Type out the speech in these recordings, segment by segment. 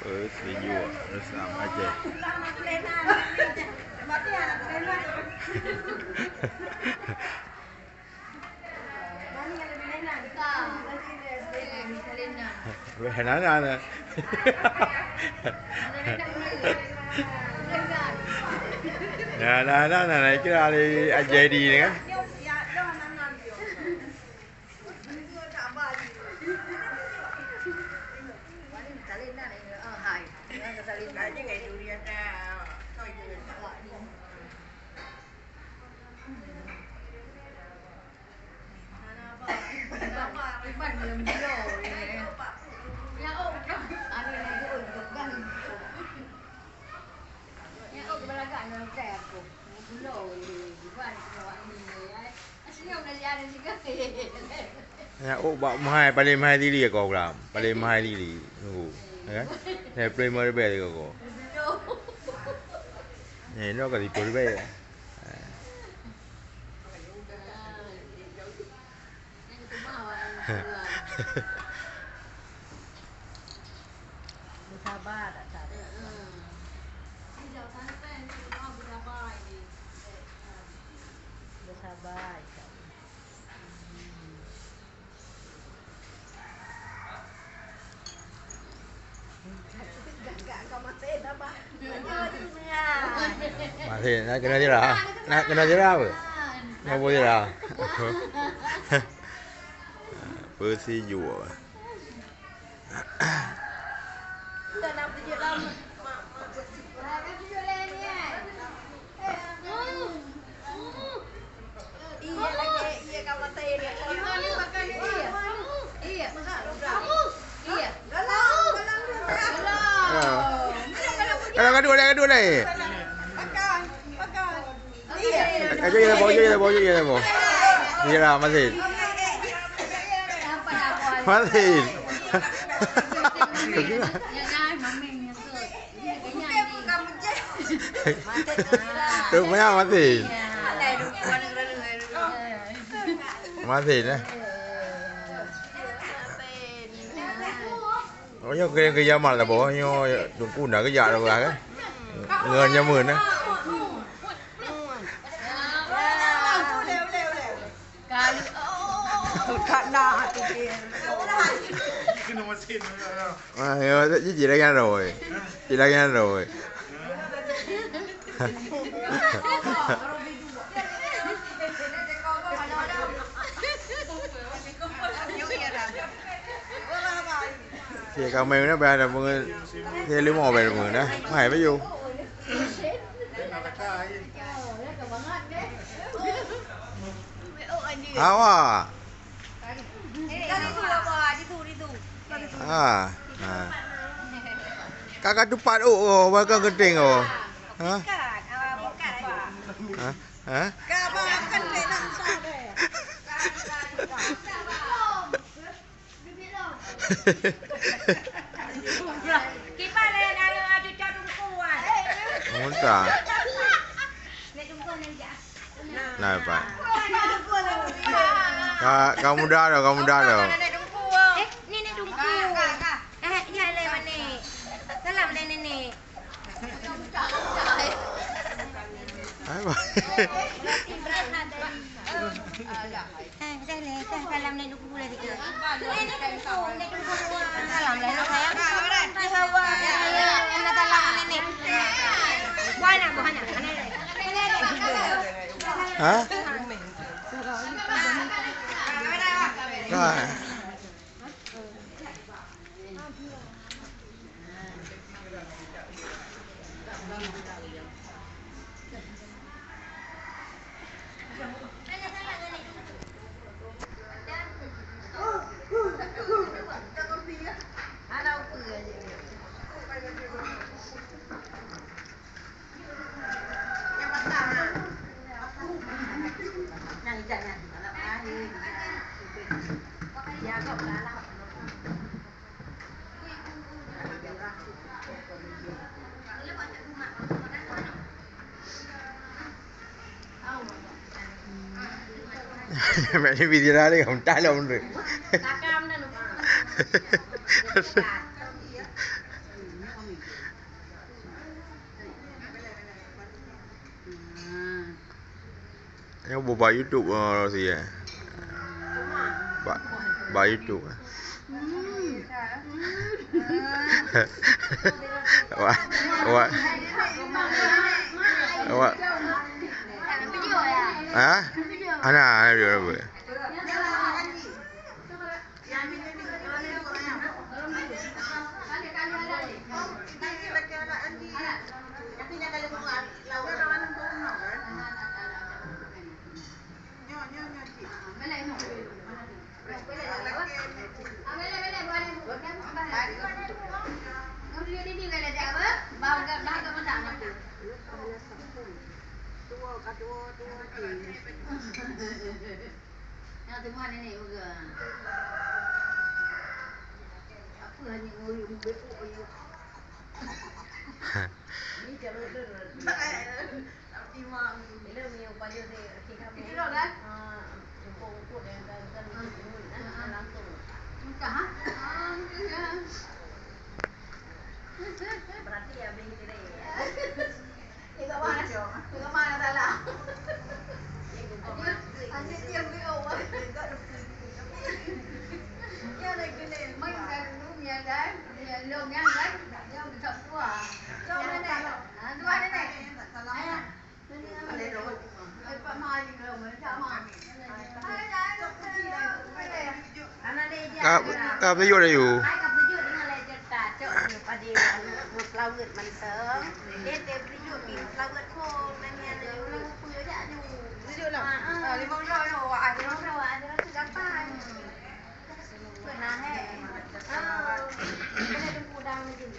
Persejuk bersama Aceh. Benar. Nah, kira ali Aceh di kan. Ya, bak mahal paling mahal diri kau lah. Paling mahal diri. Tunggu. Kan? Saya primer bel kau. Ni no kali pur bel. Bersabar tak sabar. Bersabar. Masih nak kena jerah. Nak kena jerah apa? Nak boleh jerah. Persejuk. Kalau kedua ni. Aja bawa. Iya, masih. Rupanya masih. Masih nah. Nyo cái jamal là bố nyo tungku nak kerja đâu kan. Ngernya mun nah. Chị đã nghe rồi. Chị đã nghe rồi. Thì cà mèo nó về là mọi người thì lưu mò về là mọi người đó. Mày với du. Áo à. Kakak tupat bakal keting oh. Hah? Hah? Kita ada cucu tungkuan. Muntah. Nah, Pak. Kamu dah loh. Nenek tungku. Ya lewat ni. Salam nenek. Apa? Salam nenek tungku lagi. Nenek tungku. Salam nenek saya. Hawa. Anak salam nenek. Buana. Hah? Rồi. Mẹ đi video ra đi không trái luôn rồi. Yang buat YouTube si Buat YouTube. Awak Awak Ana video apa? Berarti ya begitu deh. Itu mana salah? Anh em với ông ấy. Cái này mấy cái lúc nhà đấy, lương nhà đấy, nhau bị thật quá à. Cho đây này, đưa đây này. Đây rồi. Phải mai thì rồi mới cho mà. Cặp video đâyอยู่ เราเงินมันเสริมเด็ดเต็มประโยชน์มีเราเงินโคมันเนี่ยเดี๋ยวเราคุยจะอยู่ประโยชน์หรอรีบองย่อยหนูอ่ะรีบองย่อยอ่ะเราจะตายเปิดน้ำให้ไม่ได้ดูดังเลยจริง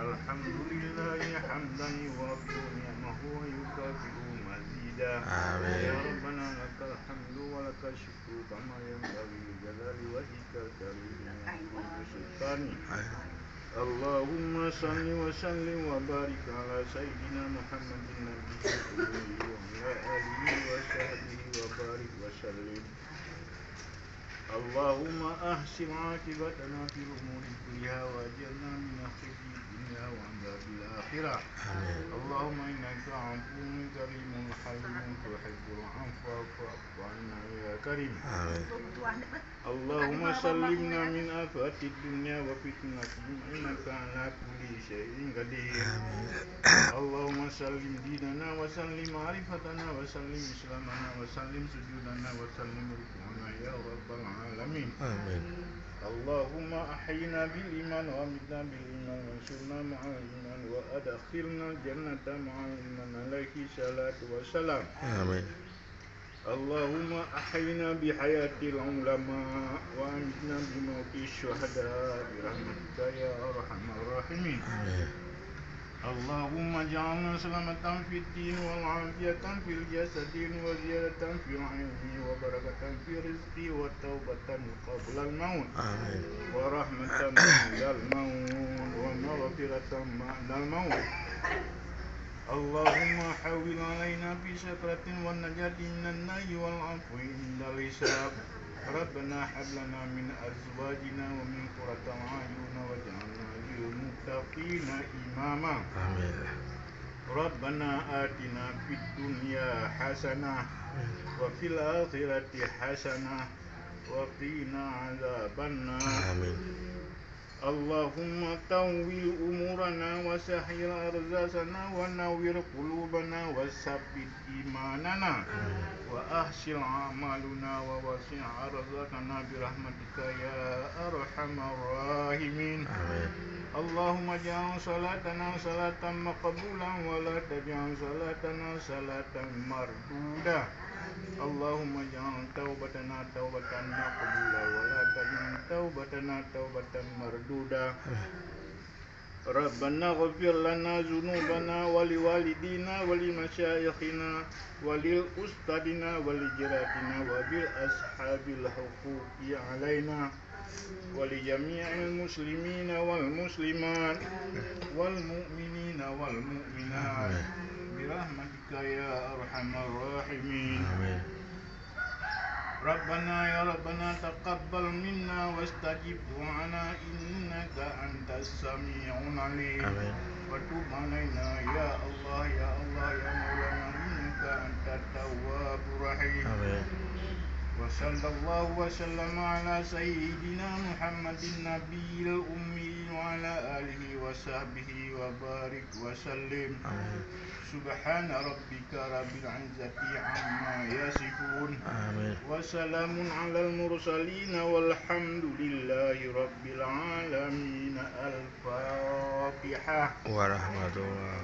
Alhamdulillahi hamdan yuwafi ni'amahu wa yukafi'u mazida. Ya Rabbana lakal hamdu wa lakal syukru kama yanbaghi li jalali wajhikal karim wa sultani. Allahumma salli wa sallim wa barik ala sayyidina Muhammadin nabiyyi wa ala alihi wa sahbihi wa barik wa sallim. Allahumma ahsin 'aqibatana fil umuri kulliha wa ajirna min khizyi dunya wa 'adzabil akhirah. Allahumma innaka 'afuwwun karimun halimun tuhibbul 'afwa fa'fu 'anna ya karim. Allahumma sallimna min afatid dunya wa fitnatiha innaka 'ala kulli syai'in qadir. Allahumma sallim dinana wa sallim ma'rifatana wa sallim islamana wa sallim sujudana wa sallim rukuna ya rabbal alamin. Amin. Allahumma ahyina bil iman wa amitna bil iman wa ansurna ma'al iman wa adkhilna jannata ma'al iman alaihi salatu wa salam. Amin. Allahumma ahyina bi hayatil ulama wa amitna bi mauti syuhada bi rahmatika ya arhamar rahimin. Amin. Allahumma ja'alna salamatan fid din wal afiyatan fil jasadin wa ziyadatan fil ilmi wa barakatan fil rizqi wa taubatan qabla al maut. Amin. Wa rahmatan ba'dal maut wa maghfiratan ba'dal maut. Allahumma hawwil 'alaina bi sakratin wan najati minan nari wal 'afwi indal hisab. Rabbana hab lana min azwajina wa min qurratil a'yun waj'alna lil muttaqina imama. Amin. Rabbana atina fid dunya hasanah wa fil akhirati hasanah wa qina 'adzabannar. Amin. Allahumma tawwil umurana wa sahhil arzaqana wa nawwir qulubana wa sabbit imanana wa ahsil a'maluna wa wasi' arzaqana bi rahmatika ya arhamar rahimin. Amin. Allahumma ja'al salatana salatan maqbulan wa la taj'al salatana salatan marduda. اللهم اجعل توبتنا توبة مقبولة ولا تجعل توبتنا توبة مردودة. ربنا اغفر لنا ذنوبنا ولوالدينا ولمشايخنا وللأستاذنا ولجيراننا وبالأصحاب الحقوق علينا ولجميع المسلمين والمسلمات والمؤمنين والمؤمنات برحمتك يا أرحم الراحمين. ربنا يا ربنا تقبل منا واستجب دعانا إنك أنت السميع العليم. وتب علينا يا الله يا الله يا مولانا إنك أنت التواب الرحيم. وصلى الله وسلم على سيدنا محمد النبي الأمي وعلى آله وصحبه وبارك وسلم. سبحان ربك رب العزة عما يصفون وسلام على المرسلين والحمد لله رب العالمين. الفاتحة. ورحمة الله